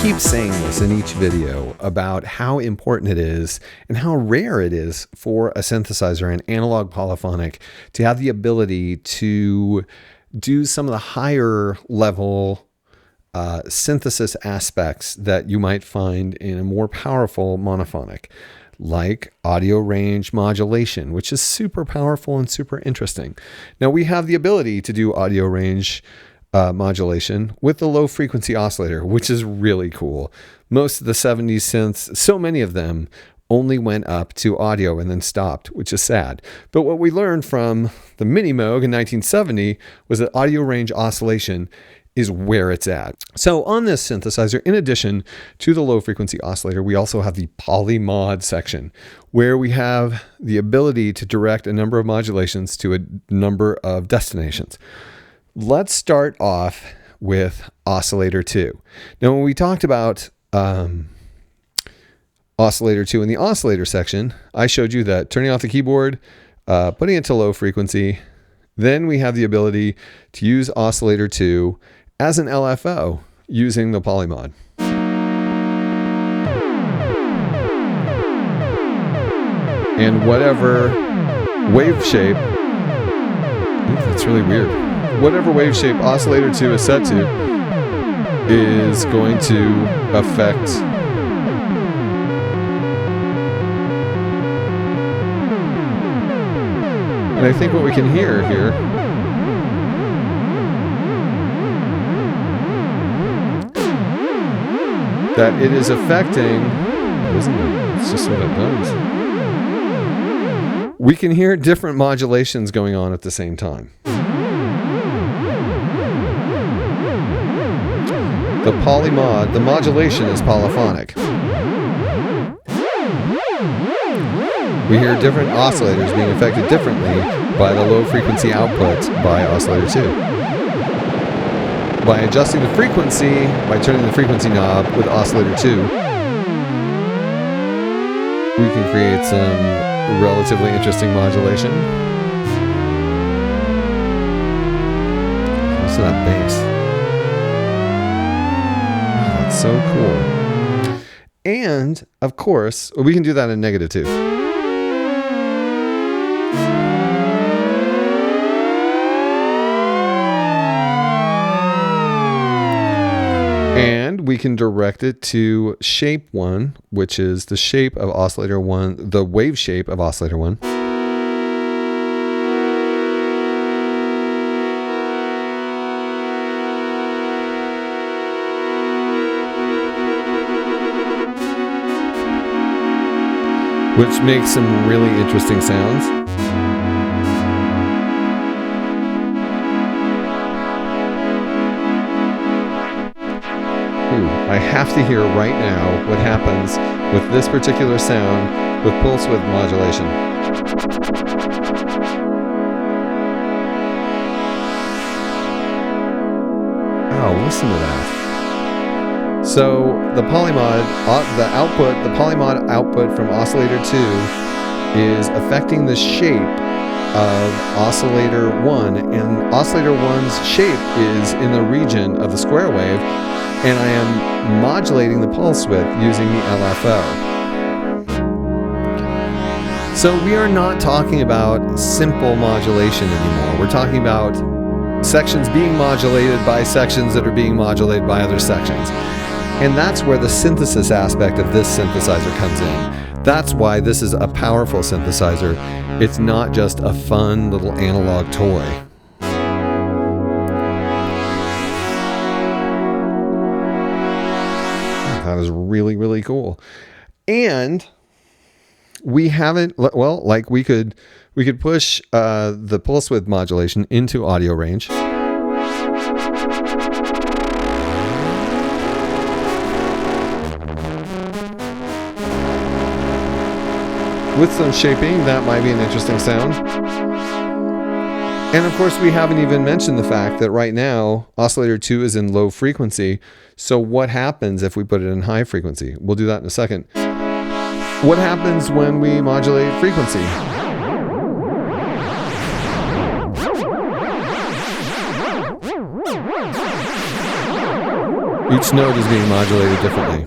keep saying this in each video about how important it is and how rare it is for a synthesizer, an analog polyphonic, to have the ability to do some of the higher level synthesis aspects that you might find in a more powerful monophonic, like audio range modulation, which is super powerful and super interesting. Now, we have the ability to do audio range modulation with the low frequency oscillator, which is really cool. Most of the 70s synths, so many of them, only went up to audio and then stopped, which is sad. But what we learned from the Mini Moog in 1970 was that audio range oscillation is where it's at. So on this synthesizer, in addition to the low frequency oscillator, we also have the Polymod section, where we have the ability to direct a number of modulations to a number of destinations. Let's start off with oscillator 2. Now, when we talked about oscillator 2 in the oscillator section, I showed you that turning off the keyboard, putting it to low frequency, then we have the ability to use oscillator 2 as an LFO using the Polymod. And whatever wave shape, that's really weird. Whatever wave shape oscillator 2 is set to is going to affect and I think what we can hear here that it is affecting, isn't it? It's just what it does. We can hear different modulations going on at the same time. The Polymod, the modulation is polyphonic. We hear different oscillators being affected differently by the low frequency output by oscillator 2. By adjusting the frequency, by turning the frequency knob with oscillator 2, we can create some relatively interesting modulation. Listen to that bass. So cool. And of course, we can do that in negative 2. And we can direct it to shape 1, which is the shape of oscillator 1, the wave shape of oscillator 1. Which makes some really interesting sounds. I have to hear right now what happens with this particular sound with pulse width modulation. Oh, listen to that. So the Polymod, the Polymod output from oscillator 2 is affecting the shape of oscillator 1, and oscillator 1's shape is in the region of the square wave, and I am modulating the pulse width using the LFO. So we are not talking about simple modulation anymore. We're talking about sections being modulated by sections that are being modulated by other sections. And that's where the synthesis aspect of this synthesizer comes in. That's why this is a powerful synthesizer. It's not just a fun little analog toy. That is really, really cool. And we haven't, well, like we could push the pulse width modulation into audio range. With some shaping, that might be an interesting sound. And of course, we haven't even mentioned the fact that right now, oscillator 2 is in low frequency. So what happens if we put it in high frequency? We'll do that in a second. What happens when we modulate frequency? Each note is being modulated differently.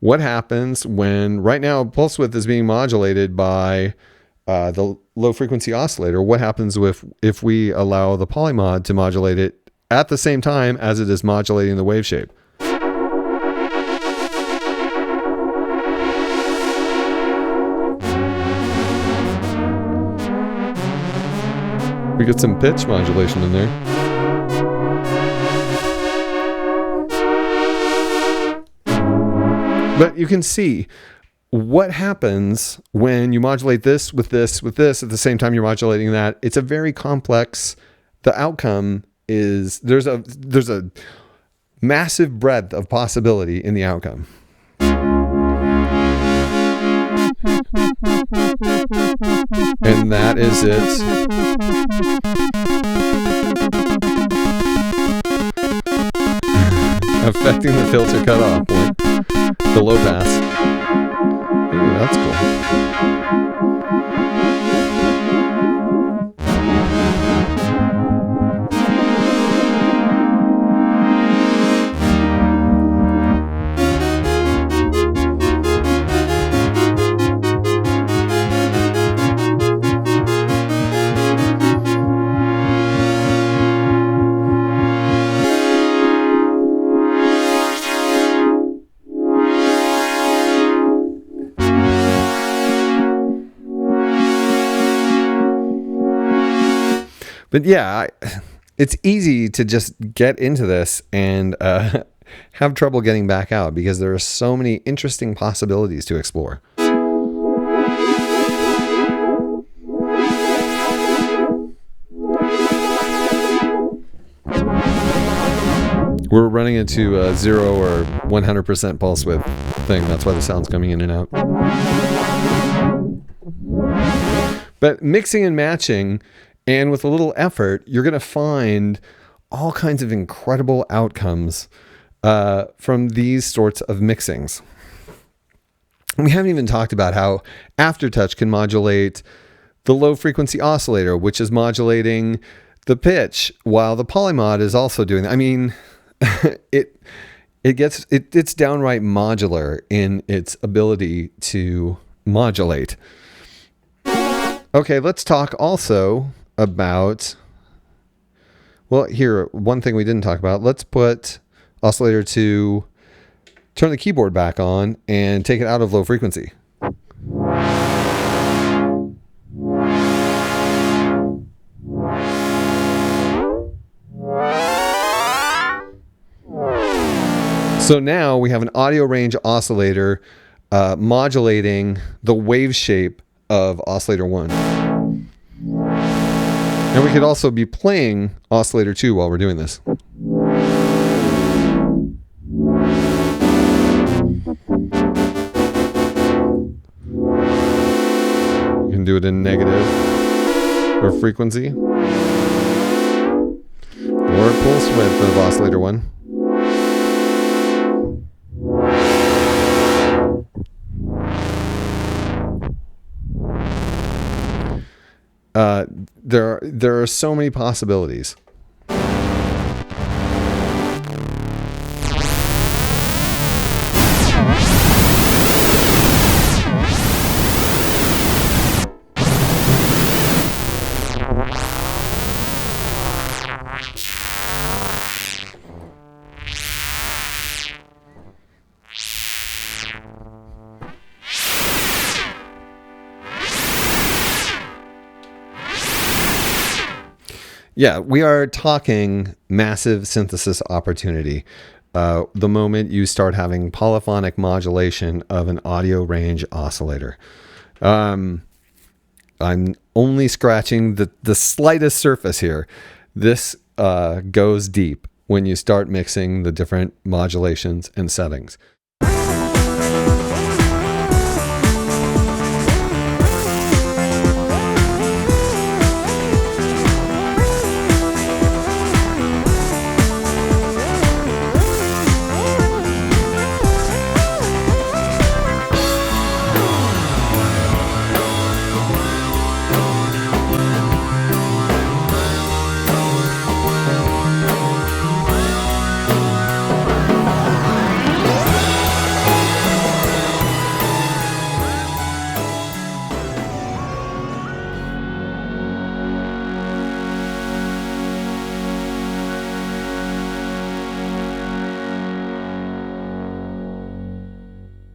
What happens when, right now, pulse width is being modulated by the low frequency oscillator? What happens if we allow the Polymod to modulate it at the same time as it is modulating the wave shape? We get some pitch modulation in there. But you can see what happens when you modulate this with this with this at the same time you're modulating that. It's a very complex. The outcome is there's a massive breadth of possibility in the outcome. And that is it. Affecting the filter cutoff point. The low pass. Ooh, that's cool. But yeah, it's easy to just get into this and have trouble getting back out because there are so many interesting possibilities to explore. We're running into a 0 or 100% pulse width thing. That's why the sound's coming in and out. But mixing and matching, and with a little effort, you're going to find all kinds of incredible outcomes from these sorts of mixings. We haven't even talked about how Aftertouch can modulate the low frequency oscillator, which is modulating the pitch, while the Polymod is also doing that. I mean, it's downright modular in its ability to modulate. Okay, let's talk also about, well, here, one thing we didn't talk about. Let's put oscillator 2, turn the keyboard back on, and take it out of low frequency. So now we have an audio range oscillator modulating the wave shape of oscillator 1. And we could also be playing oscillator 2 while we're doing this. You can do it in negative or frequency or pulse width of oscillator 1. There are so many possibilities. Yeah, we are talking massive synthesis opportunity. The moment you start having polyphonic modulation of an audio range oscillator. I'm only scratching the slightest surface here. This goes deep when you start mixing the different modulations and settings.